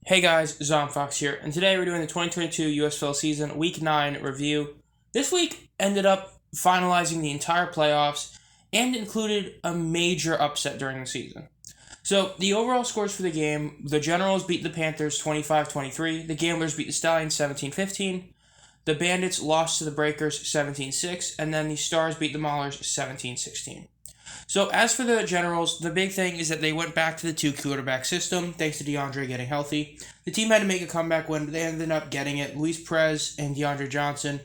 Hey guys, Fox here, and today we're doing the 2022 USFL season Week 9 review. This week ended up finalizing the entire playoffs and included a major upset during the season. So, the overall scores for the game, the Generals beat the Panthers 25-23, the Gamblers beat the Stallions 17-15, the Bandits lost to the Breakers 17-6, and then the Stars beat the Maulers 17-16. So as for the Generals, the big thing is that they went back to the two quarterback system thanks to DeAndre getting healthy. The team had to make a comeback when they ended up getting it. Luis Perez and DeAndre Johnson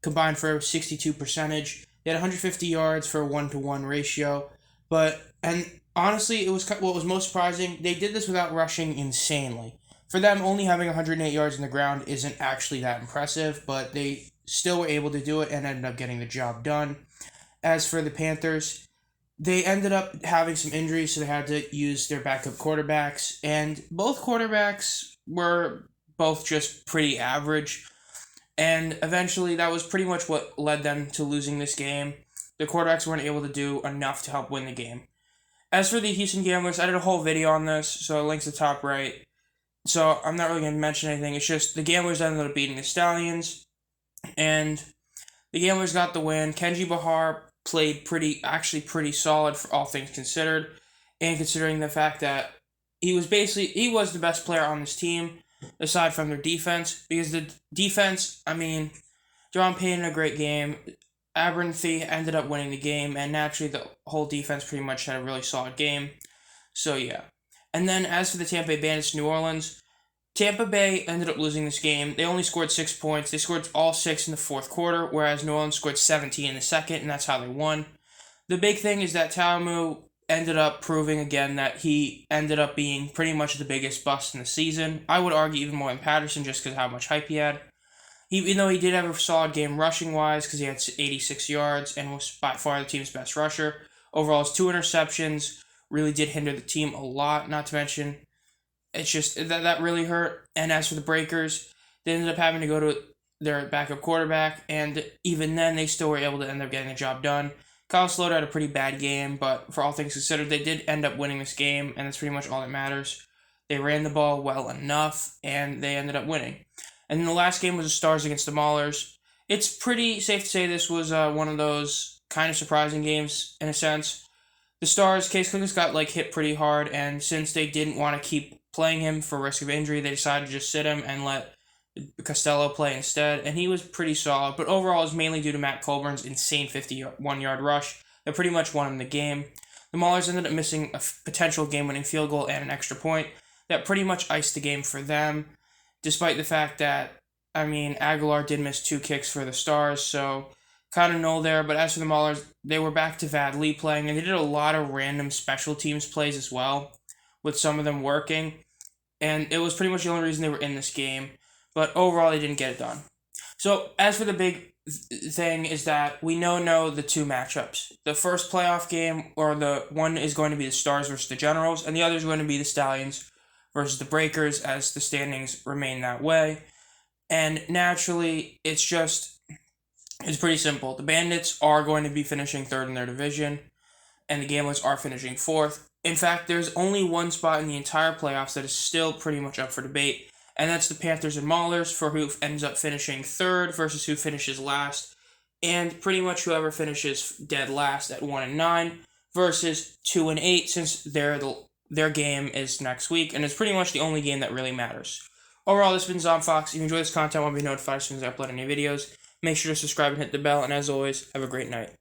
combined for a 62 percentage. They had 150 yards for a 1-to-1 ratio. And honestly, it was what was most surprising. They did this without rushing insanely. For them, only having 108 yards in the ground isn't actually that impressive, but they still were able to do it and ended up getting the job done. As for the Panthers, they ended up having some injuries, so they had to use their backup quarterbacks, and both quarterbacks were both just pretty average, and eventually that was pretty much what led them to losing this game. The quarterbacks weren't able to do enough to help win the game. As for the Houston Gamblers, I did a whole video on this, so link's the top right. So I'm not really going to mention anything. It's just the Gamblers ended up beating the Stallions, and the Gamblers got the win. Kenji Bahar played pretty solid for all things considered, and considering the fact that he was the best player on this team aside from their defense, because the defense, John Payne had a great game. Abernathy ended up winning the game, and naturally the whole defense pretty much had a really solid game. So yeah. And then as for the Tampa Bay Bandits, New Orleans, Tampa Bay ended up losing this game. They only scored 6 points. They scored all 6 in the fourth quarter, whereas New Orleans scored 17 in the second, and that's how they won. The big thing is that Talamu ended up proving again that he ended up being pretty much the biggest bust in the season. I would argue even more than Patterson just because of how much hype he had. Even though he did have a solid game rushing-wise because he had 86 yards and was by far the team's best rusher, overall his 2 interceptions really did hinder the team a lot, not to mention it's just that really hurt. And as for the Breakers, they ended up having to go to their backup quarterback, and even then, they still were able to end up getting the job done. Kyle Sloter had a pretty bad game, but for all things considered, they did end up winning this game, and that's pretty much all that matters. They ran the ball well enough, and they ended up winning. And then the last game was the Stars against the Maulers. It's pretty safe to say this was one of those kind of surprising games, in a sense. The Stars, Case Cookus got hit pretty hard, and since they didn't want to keep playing him for risk of injury, they decided to just sit him and let Costello play instead, and he was pretty solid, but overall it was mainly due to Matt Colburn's insane 51-yard rush that pretty much won him the game. The Maulers ended up missing a potential game-winning field goal and an extra point that pretty much iced the game for them, despite the fact that, Aguilar did miss 2 kicks for the Stars, so kind of null there. But as for the Maulers, they were back to Vad Lee playing, and they did a lot of random special teams plays as well, with some of them working, and it was pretty much the only reason they were in this game, but overall they didn't get it done. So as for the big thing is that we know the 2 matchups. The first playoff game, or the one is going to be the Stars versus the Generals, and the other is going to be the Stallions versus the Breakers, as the standings remain that way. And naturally, it's pretty simple. The Bandits are going to be finishing 3rd in their division, and the Gamblers are finishing 4th. In fact, there's only one spot in the entire playoffs that is still pretty much up for debate, and that's the Panthers and Maulers for who ends up finishing 3rd versus who finishes last, and pretty much whoever finishes dead last at 1-9 versus 2-8, since their game is next week, and it's pretty much the only game that really matters. Overall, this has been Fox. If you enjoy this content, want to be notified as soon as I upload any videos, make sure to subscribe and hit the bell, and as always, have a great night.